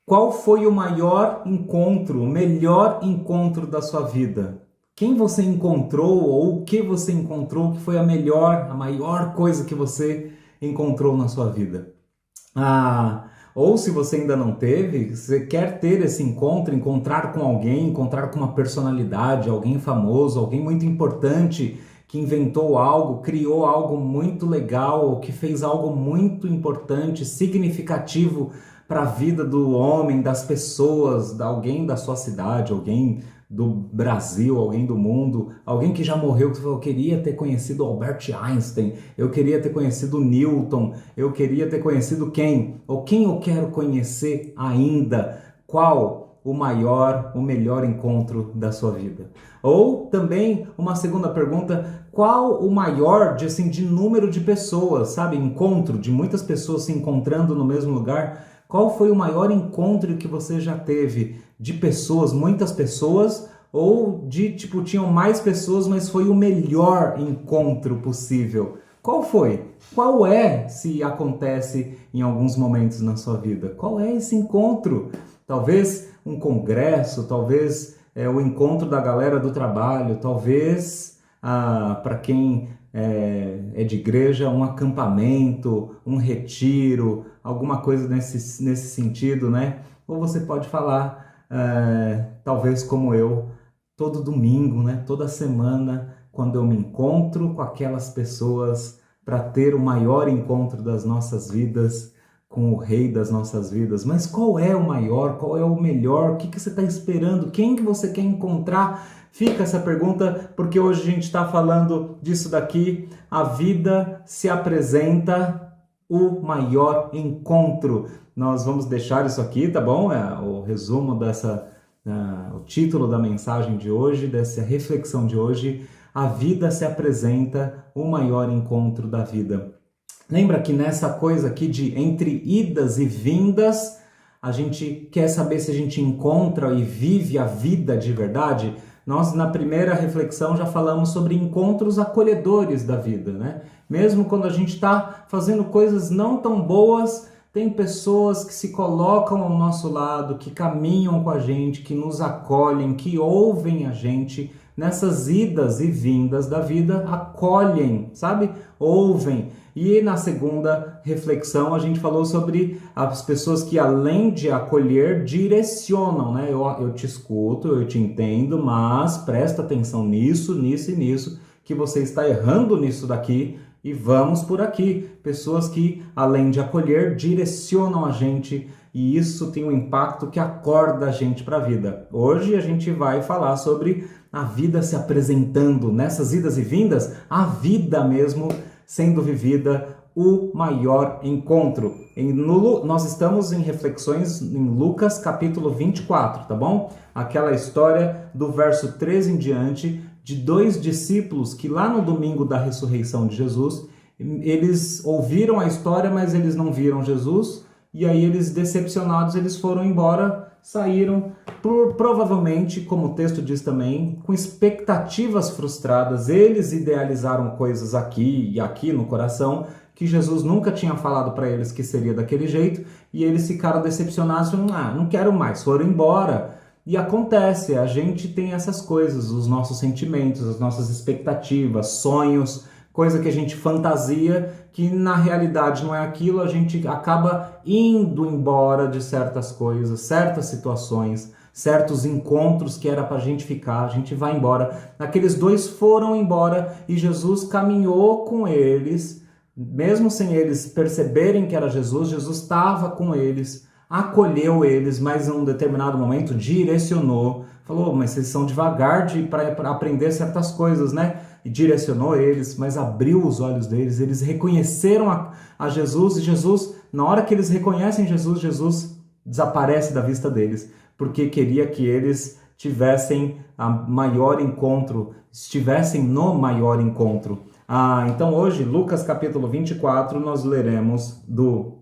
Qual foi o maior encontro, o melhor encontro da sua vida? Quem você encontrou ou o que você encontrou que foi a maior coisa que você encontrou na sua vida? Ou se você ainda não teve, você quer ter esse encontro, encontrar com alguém, encontrar com uma personalidade, alguém famoso, alguém muito importante que inventou algo, criou algo muito legal, ou que fez algo muito importante, significativo para a vida do homem, das pessoas, de alguém da sua cidade, alguém do Brasil, alguém do mundo, alguém que já morreu, que falou, eu queria ter conhecido Albert Einstein, eu queria ter conhecido Newton, eu queria ter conhecido quem? Ou quem eu quero conhecer ainda? Qual o maior, o melhor encontro da sua vida? Ou também uma segunda pergunta, qual o maior de número de pessoas, sabe? Encontro de muitas pessoas se encontrando no mesmo lugar. Qual foi o maior encontro que você já teve de pessoas, muitas pessoas, ou de tipo tinham mais pessoas, mas foi o melhor encontro possível? Qual foi? Qual é, se acontece em alguns momentos na sua vida? Qual é esse encontro? Talvez um congresso, talvez o encontro da galera do trabalho, talvez para quem é de igreja, um acampamento, um retiro, alguma coisa nesse sentido, né? Ou você pode falar, talvez como eu, todo domingo, né? Toda semana, quando eu me encontro com aquelas pessoas para ter o maior encontro das nossas vidas, com o rei das nossas vidas. Mas qual é o maior? Qual é o melhor? O que você está esperando? Quem que você quer encontrar? Fica essa pergunta, porque hoje a gente está falando disso daqui. A vida se apresenta, o maior encontro. Nós vamos deixar isso aqui, tá bom? É o resumo o título da mensagem de hoje, dessa reflexão de hoje. A vida se apresenta, o maior encontro da vida. Lembra que nessa coisa aqui de entre idas e vindas, a gente quer saber se a gente encontra e vive a vida de verdade? Nós, na primeira reflexão, já falamos sobre encontros acolhedores da vida, né? Mesmo quando a gente está fazendo coisas não tão boas, tem pessoas que se colocam ao nosso lado, que caminham com a gente, que nos acolhem, que ouvem a gente. Nessas idas e vindas da vida, acolhem, sabe? Ouvem. E na segunda reflexão a gente falou sobre as pessoas que além de acolher, direcionam, né? Eu te escuto, eu te entendo, mas presta atenção nisso, nisso e nisso, que você está errando nisso daqui e vamos por aqui. Pessoas que além de acolher, direcionam a gente e isso tem um impacto que acorda a gente para a vida. Hoje a gente vai falar sobre a vida se apresentando nessas idas e vindas, a vida mesmo sendo vivida, o maior encontro. Nós estamos em reflexões em Lucas capítulo 24, tá bom? Aquela história do verso 13 em diante, de dois discípulos que lá no domingo da ressurreição de Jesus, eles ouviram a história, mas eles não viram Jesus, e aí eles, decepcionados, eles foram embora, saíram, provavelmente, como o texto diz também, com expectativas frustradas. Eles idealizaram coisas aqui e aqui no coração, que Jesus nunca tinha falado para eles que seria daquele jeito, e eles ficaram decepcionados, falaram, não quero mais, foram embora. E acontece, a gente tem essas coisas, os nossos sentimentos, as nossas expectativas, sonhos, coisa que a gente fantasia, que na realidade não é aquilo, a gente acaba indo embora de certas coisas, certas situações, certos encontros que era para a gente ficar, a gente vai embora. Aqueles dois foram embora e Jesus caminhou com eles, mesmo sem eles perceberem que era Jesus, Jesus estava com eles, acolheu eles, mas em um determinado momento direcionou, falou, mas vocês são devagar para aprender certas coisas, né? E direcionou eles, mas abriu os olhos deles, eles reconheceram a Jesus, e Jesus, na hora que eles reconhecem Jesus, Jesus desaparece da vista deles, porque queria que eles tivessem a maior encontro, estivessem no maior encontro. Então hoje, Lucas capítulo 24, nós leremos do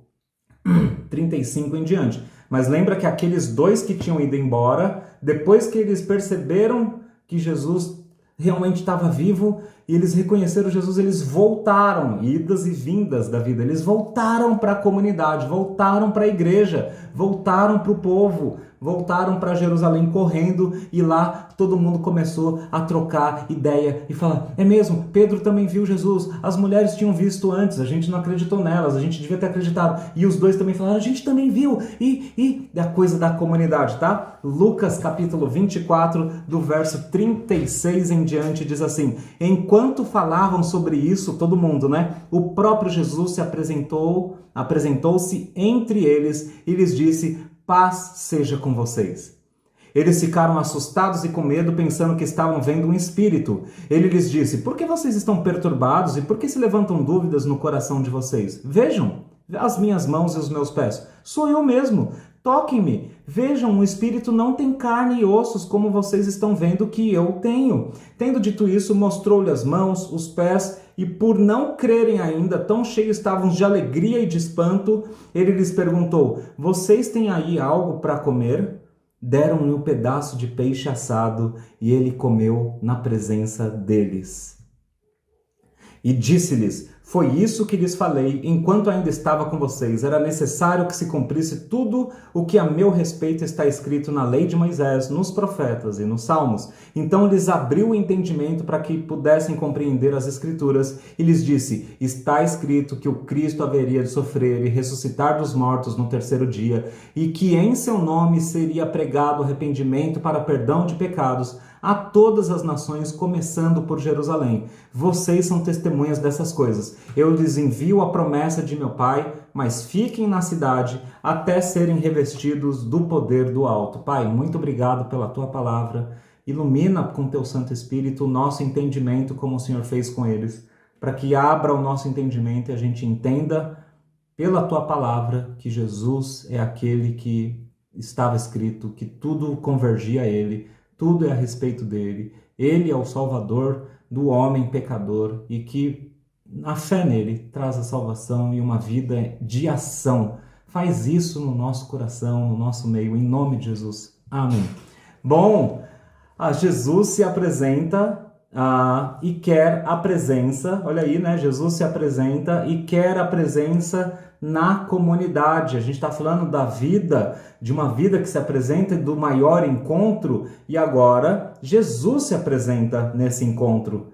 35 em diante. Mas lembra que aqueles dois que tinham ido embora, depois que eles perceberam que Jesus realmente estava vivo e eles reconheceram Jesus, eles voltaram, idas e vindas da vida, eles voltaram para a comunidade, voltaram para a igreja, voltaram para o povo, voltaram para Jerusalém correndo e lá todo mundo começou a trocar ideia e falar, é mesmo, Pedro também viu Jesus, as mulheres tinham visto antes, a gente não acreditou nelas, a gente devia ter acreditado, e os dois também falaram, a gente também viu, e a coisa da comunidade, tá? Lucas capítulo 24, do verso 36 em diante, diz assim, enquanto falavam sobre isso, todo mundo, né? O próprio Jesus se apresentou-se entre eles e lhes disse, paz seja com vocês. Eles ficaram assustados e com medo, pensando que estavam vendo um espírito. Ele lhes disse, por que vocês estão perturbados e por que se levantam dúvidas no coração de vocês? Vejam as minhas mãos e os meus pés. Sou eu mesmo. Toquem-me. Vejam, o espírito não tem carne e ossos, como vocês estão vendo que eu tenho. Tendo dito isso, mostrou-lhe as mãos, os pés, e por não crerem ainda, tão cheios estavam de alegria e de espanto, ele lhes perguntou, vocês têm aí algo para comer? Deram-lhe um pedaço de peixe assado, e ele comeu na presença deles. E disse-lhes, foi isso que lhes falei, enquanto ainda estava com vocês. Era necessário que se cumprisse tudo o que a meu respeito está escrito na lei de Moisés, nos profetas e nos salmos. Então lhes abriu o entendimento para que pudessem compreender as escrituras e lhes disse, está escrito que o Cristo haveria de sofrer e ressuscitar dos mortos no terceiro dia e que em seu nome seria pregado arrependimento para perdão de pecados a todas as nações, começando por Jerusalém. Vocês são testemunhas dessas coisas. Eu lhes envio a promessa de meu Pai, mas fiquem na cidade até serem revestidos do poder do alto. Pai, muito obrigado pela tua palavra. Ilumina com teu Santo Espírito o nosso entendimento, como o Senhor fez com eles, para que abra o nosso entendimento e a gente entenda pela tua palavra que Jesus é aquele que estava escrito, que tudo convergia a ele, tudo é a respeito dele. Ele é o Salvador do homem pecador e que a fé nele traz a salvação e uma vida de ação. Faz isso no nosso coração, no nosso meio, em nome de Jesus. Amém. Bom, Jesus se apresenta e quer a presença. Olha aí, né? Jesus se apresenta e quer a presença na comunidade. A gente está falando da vida, de uma vida que se apresenta do maior encontro, e agora Jesus se apresenta nesse encontro.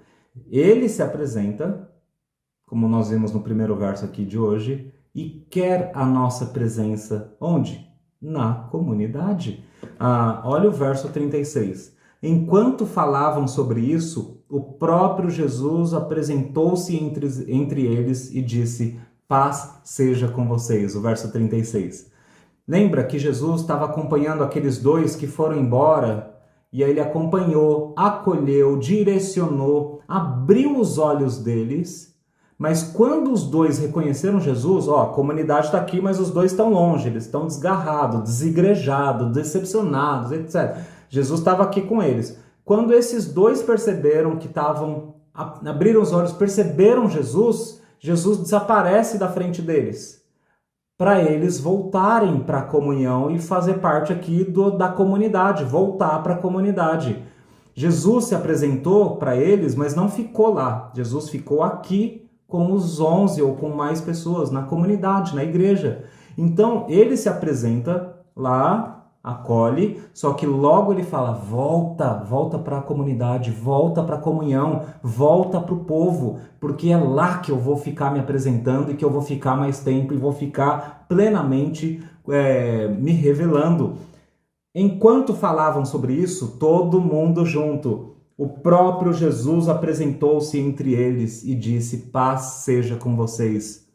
Ele se apresenta, como nós vimos no primeiro verso aqui de hoje, e quer a nossa presença. Onde? Na comunidade. Olha o verso 36. Enquanto falavam sobre isso, o próprio Jesus apresentou-se entre eles e disse, paz seja com vocês. O verso 36. Lembra que Jesus estava acompanhando aqueles dois que foram embora, e aí ele acompanhou, acolheu, direcionou, abriu os olhos deles, mas quando os dois reconheceram Jesus, a comunidade está aqui, mas os dois estão longe, eles estão desgarrados, desigrejados, decepcionados, etc. Jesus estava aqui com eles. Quando esses dois perceberam que abriram os olhos, perceberam Jesus, Jesus desaparece da frente deles, para eles voltarem para a comunhão e fazer parte aqui da comunidade, voltar para a comunidade. Jesus se apresentou para eles, mas não ficou lá. Jesus ficou aqui com os 11 ou com mais pessoas na comunidade, na igreja. Então, ele se apresenta lá, acolhe, só que logo ele fala, volta para a comunidade, volta para a comunhão, volta para o povo, porque é lá que eu vou ficar me apresentando e que eu vou ficar mais tempo e vou ficar plenamente me revelando. Enquanto falavam sobre isso, todo mundo junto, o próprio Jesus apresentou-se entre eles e disse, paz seja com vocês.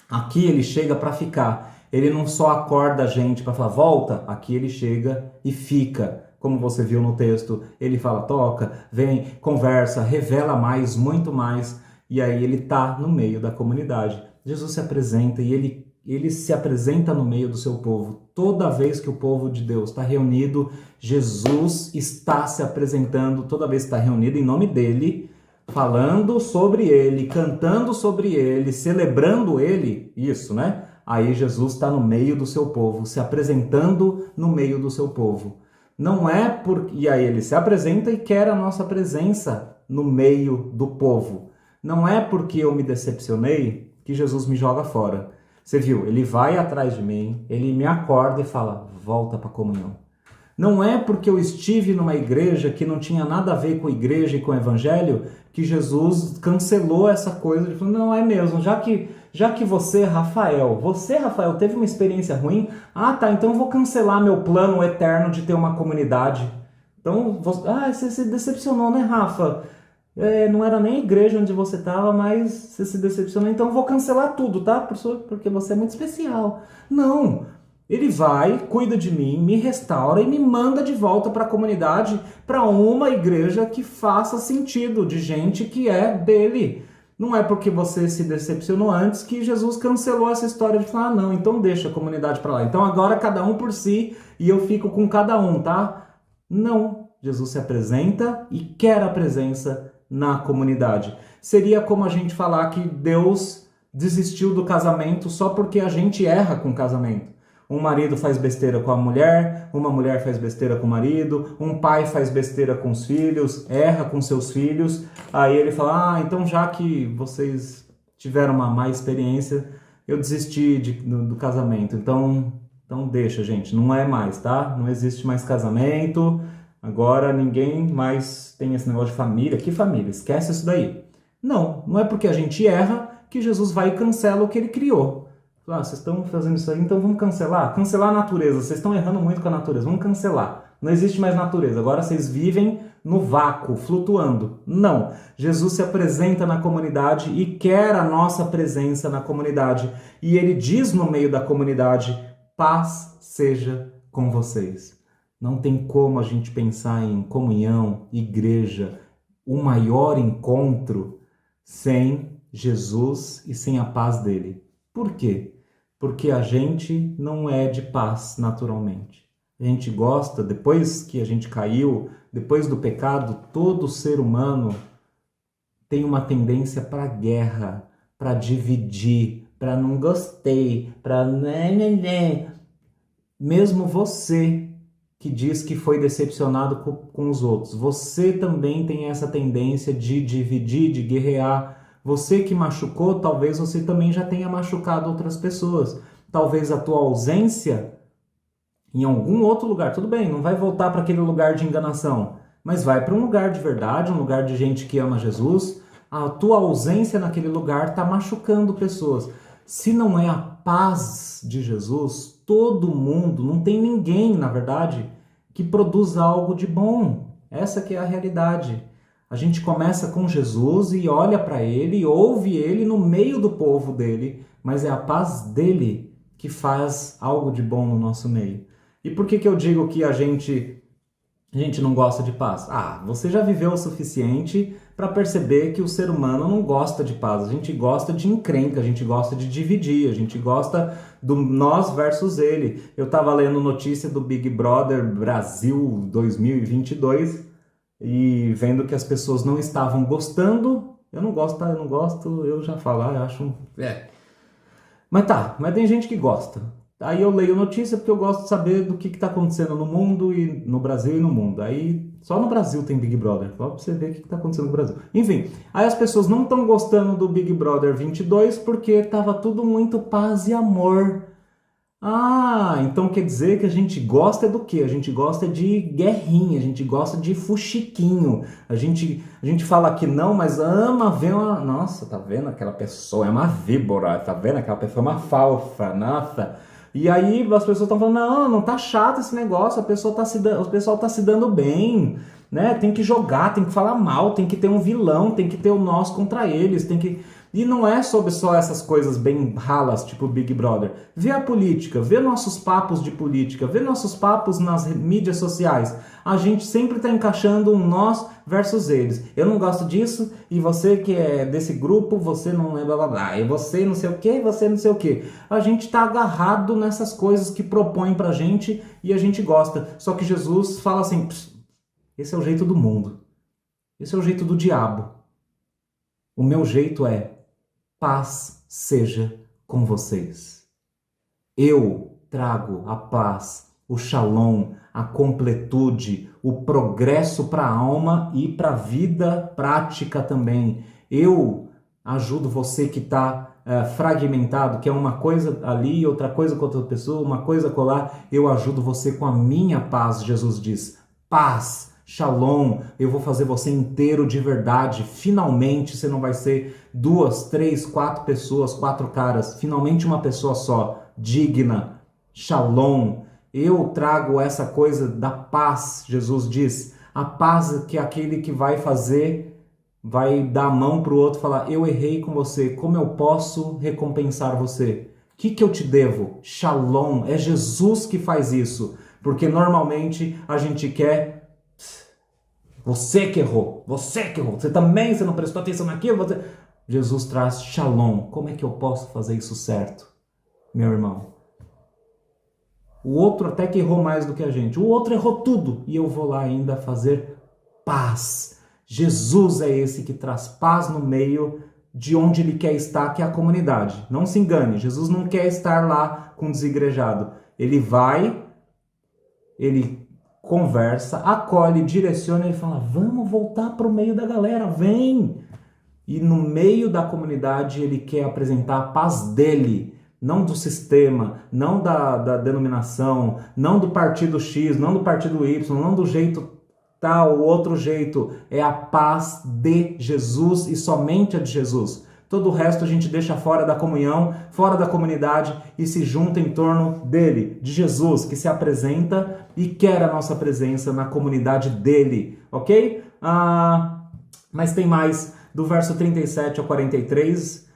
Aqui ele chega para ficar. Ele não só acorda a gente para falar, volta, aqui ele chega e fica. Como você viu no texto, ele fala, toca, vem, conversa, revela mais, muito mais. E aí ele está no meio da comunidade. Jesus se apresenta e ele se apresenta no meio do seu povo. Toda vez que o povo de Deus está reunido, Jesus está se apresentando, toda vez que está reunido em nome dele, falando sobre ele, cantando sobre ele, celebrando ele, isso, né? Aí Jesus está no meio do seu povo, se apresentando no meio do seu povo. Não é por... E aí ele se apresenta e quer a nossa presença no meio do povo. Não é porque eu me decepcionei que Jesus me joga fora. Você viu? Ele vai atrás de mim, ele me acorda e fala, volta para a comunhão. Não é porque eu estive numa igreja que não tinha nada a ver com a igreja e com o evangelho que Jesus cancelou essa coisa de falar, não é mesmo, já que você, Rafael, teve uma experiência ruim, tá, então eu vou cancelar meu plano eterno de ter uma comunidade. Então, você se decepcionou, né, Rafa? Não era nem a igreja onde você estava, mas você se decepcionou, então eu vou cancelar tudo, tá, professor? Porque você é muito especial. Não! Ele vai, cuida de mim, me restaura e me manda de volta para a comunidade, para uma igreja que faça sentido, de gente que é dele. Não é porque você se decepcionou antes que Jesus cancelou essa história de falar, não, então deixa a comunidade para lá. Então agora cada um por si e eu fico com cada um, tá? Não. Jesus se apresenta e quer a presença na comunidade. Seria como a gente falar que Deus desistiu do casamento só porque a gente erra com o casamento. Um marido faz besteira com a mulher, uma mulher faz besteira com o marido, um pai faz besteira com os filhos, erra com seus filhos. Aí ele fala, então já que vocês tiveram uma má experiência, eu desisti do casamento. Então deixa, gente, não é mais, tá? Não existe mais casamento, agora ninguém mais tem esse negócio de família. Que família? Esquece isso daí. Não é porque a gente erra que Jesus vai e cancela o que ele criou. Vocês estão fazendo isso aí, então vamos cancelar? Cancelar a natureza. Vocês estão errando muito com a natureza. Vamos cancelar. Não existe mais natureza. Agora vocês vivem no vácuo, flutuando. Não. Jesus se apresenta na comunidade e quer a nossa presença na comunidade. E ele diz no meio da comunidade, paz seja com vocês. Não tem como a gente pensar em comunhão, igreja, o maior encontro sem Jesus e sem a paz dele. Por quê? Porque a gente não é de paz naturalmente. A gente gosta, depois que a gente caiu, depois do pecado, todo ser humano tem uma tendência para guerra, para dividir, para não gostei, para... Mesmo você que diz que foi decepcionado com os outros, você também tem essa tendência de dividir, de guerrear. Você que machucou, talvez você também já tenha machucado outras pessoas. Talvez a tua ausência em algum outro lugar, tudo bem, não vai voltar para aquele lugar de enganação, mas vai para um lugar de verdade, um lugar de gente que ama Jesus. A tua ausência naquele lugar está machucando pessoas. Se não é a paz de Jesus, todo mundo, não tem ninguém, na verdade, que produza algo de bom. Essa que é a realidade. A gente começa com Jesus e olha para ele, ouve ele no meio do povo dele, mas é a paz dele que faz algo de bom no nosso meio. E por que eu digo que a gente não gosta de paz? Você já viveu o suficiente para perceber que o ser humano não gosta de paz. A gente gosta de encrenca, a gente gosta de dividir, a gente gosta do nós versus ele. Eu estava lendo notícia do Big Brother Brasil 2022 e vendo que as pessoas não estavam gostando. Eu não gosto, tá? Eu não gosto, eu já falo, eu acho... Mas tem gente que gosta. Aí eu leio notícia porque eu gosto de saber do que está acontecendo no mundo e no Brasil e no mundo. Aí só no Brasil tem Big Brother. Só pra você ver o que está acontecendo no Brasil. Enfim, aí as pessoas não estão gostando do Big Brother 22 porque estava tudo muito paz e amor. Então quer dizer que a gente gosta do quê? A gente gosta de guerrinha, a gente gosta de fuxiquinho. A gente fala que não, mas ama ver uma... Nossa, tá vendo aquela pessoa? É uma víbora, tá vendo aquela pessoa? É uma falfa, nossa... E aí as pessoas estão falando, não tá chato esse negócio, o pessoal tá se dando bem, né? Tem que jogar, tem que falar mal, tem que ter um vilão, tem que ter o nós contra eles, tem que... E não é sobre só essas coisas bem ralas, tipo Big Brother. Vê a política, vê nossos papos de política, vê nossos papos nas mídias sociais. A gente sempre está encaixando um nós versus eles. Eu não gosto disso, e você que é desse grupo, você não é blá blá blá. E você não sei o que, você não sei o que. A gente está agarrado nessas coisas que propõem pra gente e a gente gosta. Só que Jesus fala assim, esse é o jeito do mundo. Esse é o jeito do diabo. O meu jeito é paz seja com vocês. Eu trago a paz, o shalom, a completude, o progresso para a alma e para a vida prática também. Eu ajudo você que está fragmentado, que é uma coisa ali, outra coisa com outra pessoa, uma coisa colar. Eu ajudo você com a minha paz, Jesus diz. Paz, shalom, eu vou fazer você inteiro de verdade. Finalmente você não vai ser 2, 3, 4 pessoas, 4 caras. Finalmente uma pessoa só, digna. Shalom. Eu trago essa coisa da paz, Jesus diz. A paz que é aquele que vai dar a mão para o outro e falar, eu errei com você, como eu posso recompensar você? O que eu te devo? Shalom. É Jesus que faz isso. Porque normalmente a gente quer... Você que errou. Você também, você não prestou atenção naquilo. Jesus traz shalom. Como é que eu posso fazer isso certo, meu irmão? O outro até que errou mais do que a gente. O outro errou tudo. E eu vou lá ainda fazer paz. Jesus é esse que traz paz no meio de onde ele quer estar, que é a comunidade. Não se engane, Jesus não quer estar lá com o desigrejado. Ele vai, ele conversa, acolhe, direciona, ele fala, vamos voltar para o meio da galera, vem! E no meio da comunidade ele quer apresentar a paz dele, não do sistema, não da denominação, não do partido X, não do partido Y, não do jeito tal, o outro jeito. É a paz de Jesus e somente a de Jesus. Todo o resto a gente deixa fora da comunhão, fora da comunidade e se junta em torno dele, de Jesus, que se apresenta e quer a nossa presença na comunidade dele, ok? Mas tem mais, do verso 37 ao 43,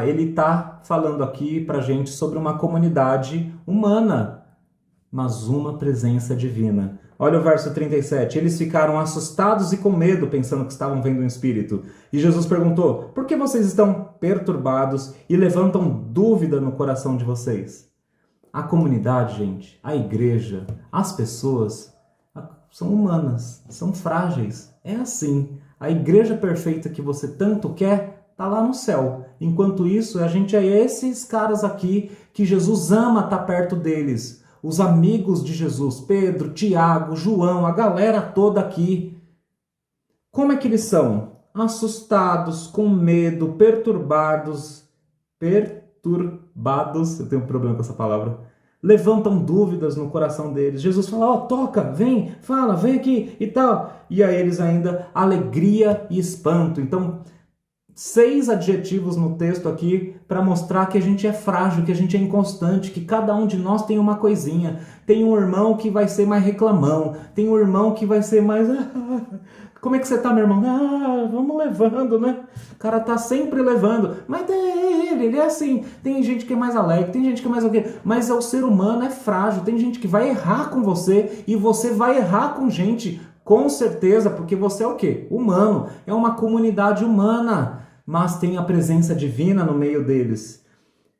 ele está falando aqui pra gente sobre uma comunidade humana, mas uma presença divina. Olha o verso 37. Eles ficaram assustados e com medo, pensando que estavam vendo um espírito. E Jesus perguntou, por que vocês estão perturbados e levantam dúvida no coração de vocês? A comunidade, gente, a igreja, as pessoas são humanas, são frágeis. É assim. A igreja perfeita que você tanto quer está lá no céu. Enquanto isso, a gente é esses caras aqui que Jesus ama estar perto deles. Os amigos de Jesus, Pedro, Tiago, João, a galera toda aqui. Como é que eles são? Assustados, com medo, perturbados, eu tenho um problema com essa palavra, levantam dúvidas no coração deles. Jesus fala, toca, vem, fala, vem aqui e tal. E a eles ainda alegria e espanto. Então, 6 adjetivos no texto aqui para mostrar que a gente é frágil, que a gente é inconstante, que cada um de nós tem uma coisinha. Tem um irmão que vai ser mais reclamão, tem um irmão que vai ser mais... como é que você tá, meu irmão? Vamos levando, né? O cara tá sempre levando. Mas ele é assim. Tem gente que é mais alegre, tem gente que é mais o quê? Mas o ser humano é frágil. Tem gente que vai errar com você e você vai errar com gente, com certeza, porque você é o quê? Humano. É uma comunidade humana. Mas tem a presença divina no meio deles.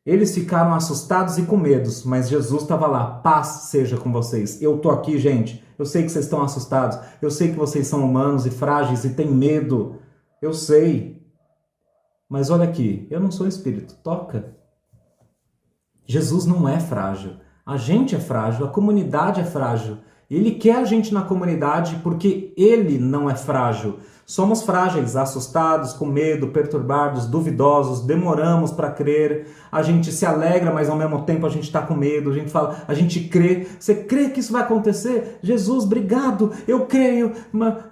Eles ficaram assustados e com medos, mas Jesus estava lá. Paz seja com vocês. Eu tô aqui, gente. Eu sei que vocês estão assustados. Eu sei que vocês são humanos e frágeis e têm medo. Eu sei. Mas olha aqui, eu não sou espírito. Toca. Jesus não é frágil. A gente é frágil, a comunidade é frágil. Ele quer a gente na comunidade porque ele não é frágil. Somos frágeis, assustados, com medo, perturbados, duvidosos, demoramos para crer, a gente se alegra, mas ao mesmo tempo a gente está com medo, a gente fala, a gente crê. Você crê que isso vai acontecer? Jesus, obrigado, eu creio,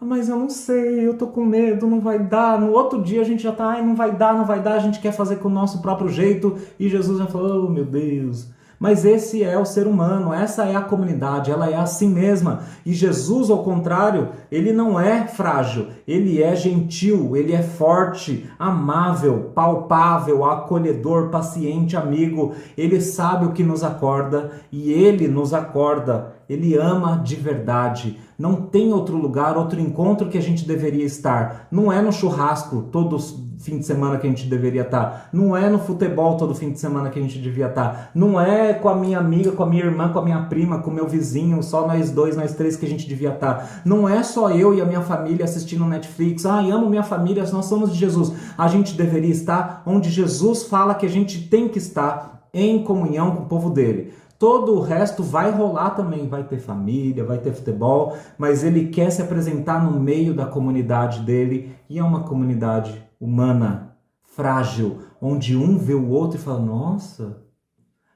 mas eu não sei, eu tô com medo, não vai dar. No outro dia a gente já tá, não vai dar, a gente quer fazer com o nosso próprio jeito, e Jesus já falou, oh meu Deus. Mas esse é o ser humano, essa é a comunidade, ela é assim mesma. E Jesus, ao contrário, ele não é frágil, ele é gentil, ele é forte, amável, palpável, acolhedor, paciente, amigo. Ele sabe o que nos acorda e ele nos acorda. Ele ama de verdade. Não tem outro lugar, outro encontro que a gente deveria estar. Não é no churrasco todo fim de semana que a gente deveria estar. Não é no futebol todo fim de semana que a gente devia estar. Não é com a minha amiga, com a minha irmã, com a minha prima, com o meu vizinho, só nós dois, nós três que a gente devia estar. Não é só eu e a minha família assistindo Netflix. Amo minha família, nós somos de Jesus. A gente deveria estar onde Jesus fala que a gente tem que estar, em comunhão com o povo dele. Todo o resto vai rolar também, vai ter família, vai ter futebol, mas ele quer se apresentar no meio da comunidade dele, e é uma comunidade humana, frágil, onde um vê o outro e fala, nossa,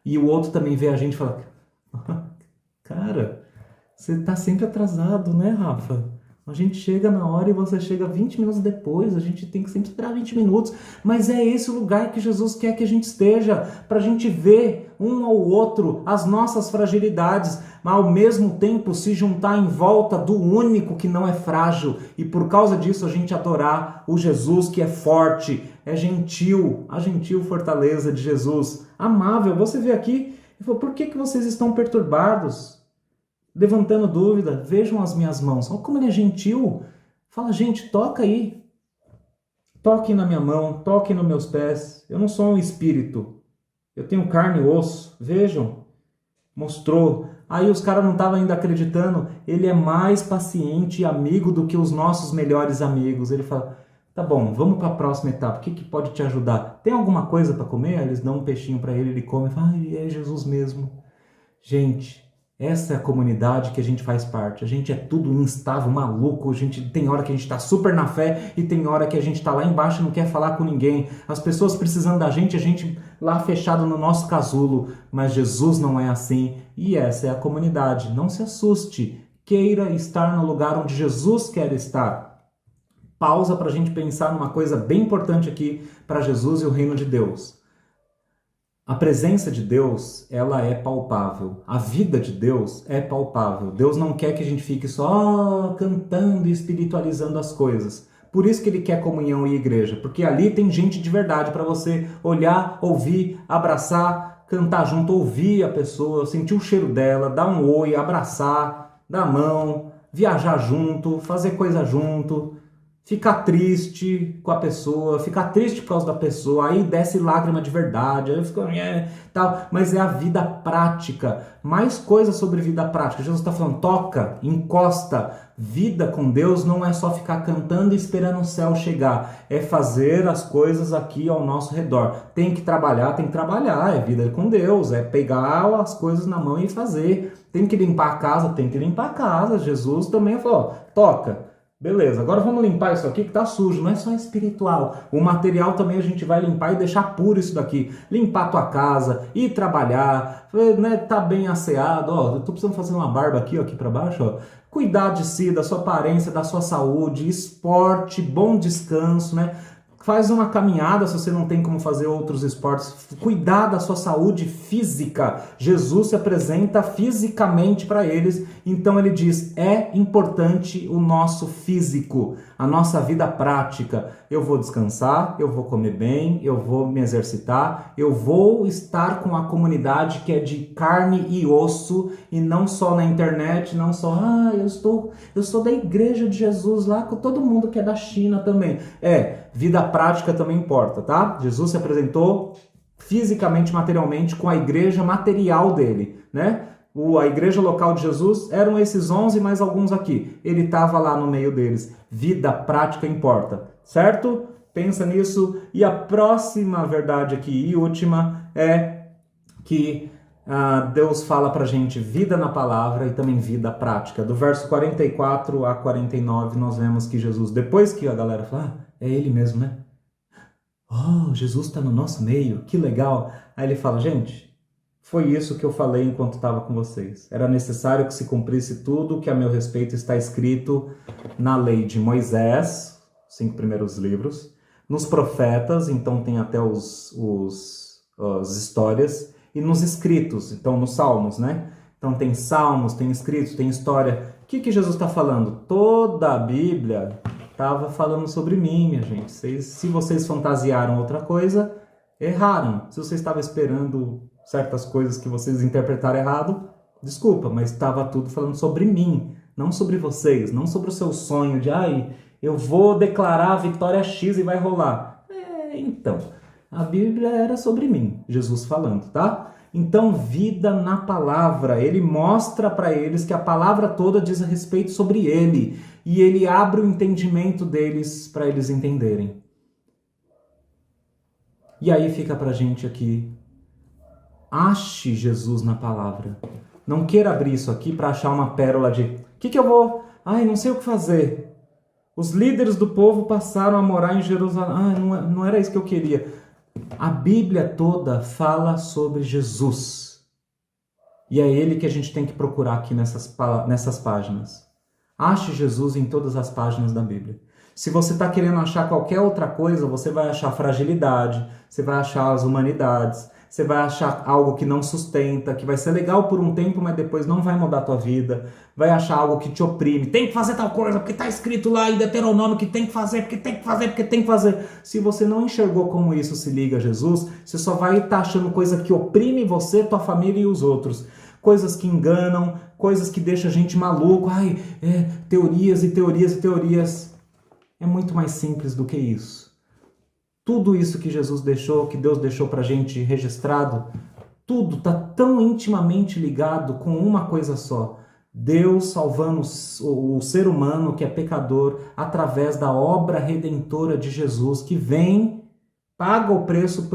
e o outro também vê a gente e fala, cara, você tá sempre atrasado, né, Rafa? A gente chega na hora e você chega 20 minutos depois, a gente tem que sempre esperar 20 minutos, mas é esse o lugar que Jesus quer que a gente esteja, para a gente ver um ao outro as nossas fragilidades, mas ao mesmo tempo se juntar em volta do único que não é frágil, e por causa disso a gente adorar o Jesus que é forte, é gentil, a gentil fortaleza de Jesus, amável. Você vê aqui, ele falou, por que vocês estão perturbados? Levantando dúvida, vejam as minhas mãos. Olha como ele é gentil. Fala, gente, toca aí. Toque na minha mão, toque nos meus pés. Eu não sou um espírito. Eu tenho carne e osso. Vejam. Mostrou. Aí os caras não estavam ainda acreditando. Ele é mais paciente e amigo do que os nossos melhores amigos. Ele fala, tá bom, vamos para a próxima etapa. O que pode te ajudar? Tem alguma coisa para comer? Aí eles dão um peixinho para ele, ele come. Fala, é Jesus mesmo. Gente, essa é a comunidade que a gente faz parte. A gente é tudo instável, maluco. A gente tem hora que a gente está super na fé e tem hora que a gente está lá embaixo e não quer falar com ninguém. As pessoas precisando da gente, a gente lá fechado no nosso casulo. Mas Jesus não é assim. E essa é a comunidade. Não se assuste. Queira estar no lugar onde Jesus quer estar. Pausa para a gente pensar numa coisa bem importante aqui para Jesus e o reino de Deus. A presença de Deus, ela é palpável. A vida de Deus é palpável. Deus não quer que a gente fique só cantando e espiritualizando as coisas. Por isso que ele quer comunhão e igreja, porque ali tem gente de verdade para você olhar, ouvir, abraçar, cantar junto, ouvir a pessoa, sentir o cheiro dela, dar um oi, abraçar, dar a mão, viajar junto, fazer coisa junto. Ficar triste com a pessoa, ficar triste por causa da pessoa, aí desce lágrima de verdade, aí fica tal, mas é a vida prática, mais coisas sobre vida prática. Jesus está falando, toca, encosta, vida com Deus não é só ficar cantando e esperando o céu chegar, é fazer as coisas aqui ao nosso redor. Tem que trabalhar, é vida com Deus, é pegar as coisas na mão e fazer. Tem que limpar a casa, tem que limpar a casa. Jesus também falou, toca. Beleza, agora vamos limpar isso aqui que tá sujo, não é só espiritual. O material também a gente vai limpar e deixar puro isso daqui. Limpar a tua casa, ir trabalhar, né, tá bem asseado, ó, eu tô precisando fazer uma barba aqui, ó, aqui pra baixo, ó. Cuidar de si, da sua aparência, da sua saúde, esporte, bom descanso, né? Faz uma caminhada se você não tem como fazer outros esportes. Cuidar da sua saúde física. Jesus se apresenta fisicamente para eles. Então ele diz, é importante o nosso físico, a nossa vida prática. Eu vou descansar, eu vou comer bem, eu vou me exercitar, eu vou estar com a comunidade que é de carne e osso e não só na internet, não só, eu sou da igreja de Jesus lá com todo mundo que é da China também. Vida prática também importa, tá? Jesus se apresentou fisicamente, materialmente com a igreja material dele, né? A igreja local de Jesus eram esses 11 mais alguns aqui. Ele estava lá no meio deles. Vida prática importa, certo? Pensa nisso. E a próxima verdade aqui e última é que Deus fala pra gente vida na palavra e também vida prática. Do verso 44 a 49 nós vemos que Jesus, depois que a galera fala, é ele mesmo, né? Oh, Jesus está no nosso meio, que legal. Aí ele fala, gente, foi isso que eu falei enquanto estava com vocês. Era necessário que se cumprisse tudo que a meu respeito está escrito na lei de Moisés, 5 primeiros livros, nos profetas, então tem até as histórias, e nos escritos, então nos salmos, né? Então tem salmos, tem escritos, tem história. O que Jesus está falando? Toda a Bíblia estava falando sobre mim, minha gente. Se vocês fantasiaram outra coisa, erraram. Se você estava esperando certas coisas que vocês interpretaram errado, desculpa, mas estava tudo falando sobre mim, não sobre vocês, não sobre o seu sonho de, eu vou declarar a vitória X e vai rolar. Então, a Bíblia era sobre mim, Jesus falando, tá? Então, vida na palavra, ele mostra para eles que a palavra toda diz a respeito sobre ele, e ele abre o entendimento deles para eles entenderem. E aí fica pra gente aqui Ache Jesus na palavra. Não queira abrir isso aqui para achar uma pérola de o que eu vou? Ai, não sei o que fazer. Os líderes do povo passaram a morar em Jerusalém. Não era isso que eu queria. A Bíblia toda fala sobre Jesus. E é ele que a gente tem que procurar aqui nessas páginas. Ache Jesus em todas as páginas da Bíblia. Se você está querendo achar qualquer outra coisa, você vai achar fragilidade, você vai achar as humanidades, você vai achar algo que não sustenta, que vai ser legal por um tempo, mas depois não vai mudar a tua vida. Vai achar algo que te oprime. Tem que fazer tal coisa, porque está escrito lá em Deuteronômio que tem que fazer, porque tem que fazer, porque tem que fazer. Se você não enxergou como isso se liga a Jesus, você só vai estar achando coisa que oprime você, tua família e os outros. Coisas que enganam, coisas que deixam a gente maluco. Teorias e teorias e teorias. É muito mais simples do que isso. Tudo isso que Jesus deixou, que Deus deixou pra gente registrado, tudo está tão intimamente ligado com uma coisa só. Deus salvando o ser humano que é pecador através da obra redentora de Jesus, que vem, paga o preço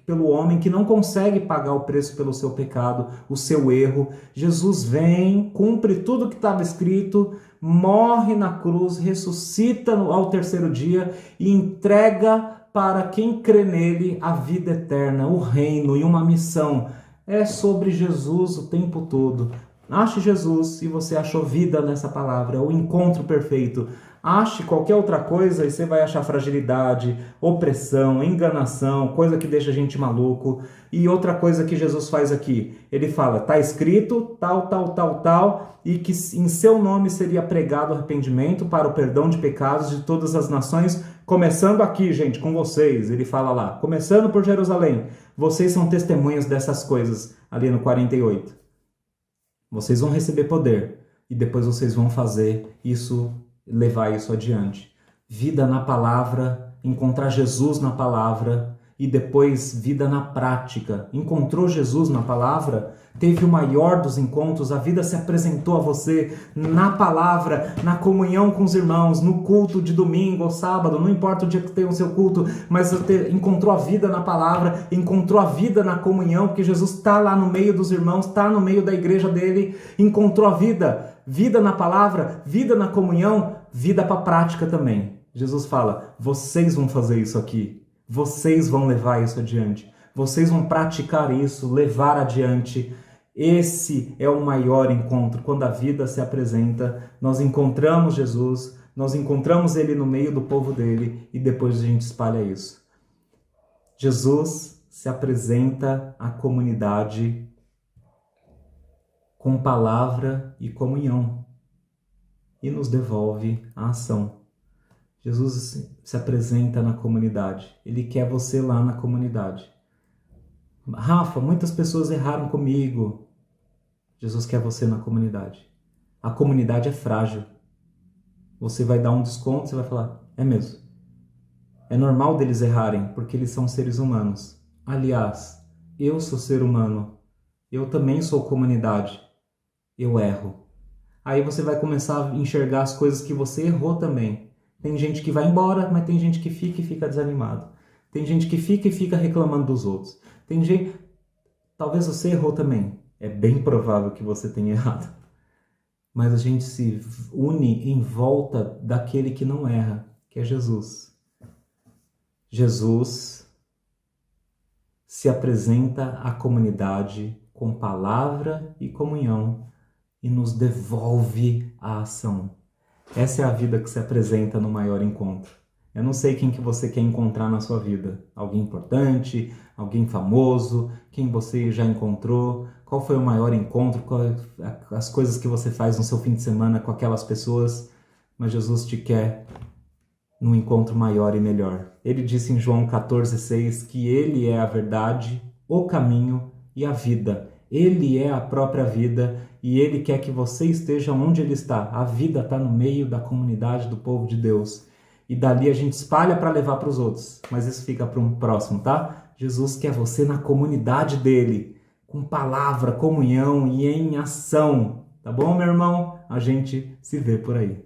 pelo homem que não consegue pagar o preço pelo seu pecado, o seu erro. Jesus vem, cumpre tudo que estava escrito, morre na cruz, ressuscita ao terceiro dia e entrega para quem crê nele a vida eterna, o reino e uma missão. É sobre Jesus o tempo todo. Ache Jesus e você achou vida nessa palavra, o encontro perfeito. Ache qualquer outra coisa e você vai achar fragilidade, opressão, enganação, coisa que deixa a gente maluco. E outra coisa que Jesus faz aqui, ele fala, está escrito tal, e que em seu nome seria pregado arrependimento para o perdão de pecados de todas as nações, começando aqui, gente, com vocês. Ele fala lá, começando por Jerusalém, vocês são testemunhas dessas coisas, ali no 48. Vocês vão receber poder e depois vocês vão fazer isso, levar isso adiante. Vida na palavra, encontrar Jesus na palavra e depois vida na prática. Encontrou Jesus na palavra, teve o maior dos encontros, a vida se apresentou a você na palavra, na comunhão com os irmãos, no culto de domingo ou sábado, não importa o dia que tenha o seu culto, mas você encontrou a vida na palavra, encontrou a vida na comunhão, porque Jesus está lá no meio dos irmãos, está no meio da igreja dele, encontrou a vida na palavra, vida na comunhão, vida para a prática também. Jesus fala, vocês vão fazer isso aqui. Vocês vão levar isso adiante. Vocês vão praticar isso, levar adiante. Esse é o maior encontro. Quando a vida se apresenta, nós encontramos Jesus, nós encontramos ele no meio do povo dele e depois a gente espalha isso. Jesus se apresenta à comunidade com palavra e comunhão e nos devolve a ação. Jesus se apresenta na comunidade. Ele quer você lá na comunidade. Rafa, muitas pessoas erraram comigo. Jesus quer você na comunidade. A comunidade é frágil. Você vai dar um desconto, você vai falar, é mesmo. É normal deles errarem, porque eles são seres humanos. Aliás, eu sou ser humano. Eu também sou comunidade. Eu erro. Aí você vai começar a enxergar as coisas que você errou também. Tem gente que vai embora, mas tem gente que fica e fica desanimado. Tem gente que fica e fica reclamando dos outros. Tem gente... Talvez você errou também. É bem provável que você tenha errado. Mas a gente se une em volta daquele que não erra, que é Jesus. Jesus se apresenta à comunidade com palavra e comunhão e nos devolve a ação. Essa é a vida que se apresenta no maior encontro. Eu não sei quem que você quer encontrar na sua vida. Alguém importante, alguém famoso, quem você já encontrou, qual foi o maior encontro, as coisas que você faz no seu fim de semana com aquelas pessoas. Mas Jesus te quer num encontro maior e melhor. Ele disse em João 14,6 que ele é a verdade, o caminho e a vida. Ele é a própria vida e ele quer que você esteja onde ele está. A vida está no meio da comunidade do povo de Deus. E dali a gente espalha para levar para os outros. Mas isso fica para um próximo, tá? Jesus quer você na comunidade dele, com palavra, comunhão e em ação. Tá bom, meu irmão? A gente se vê por aí.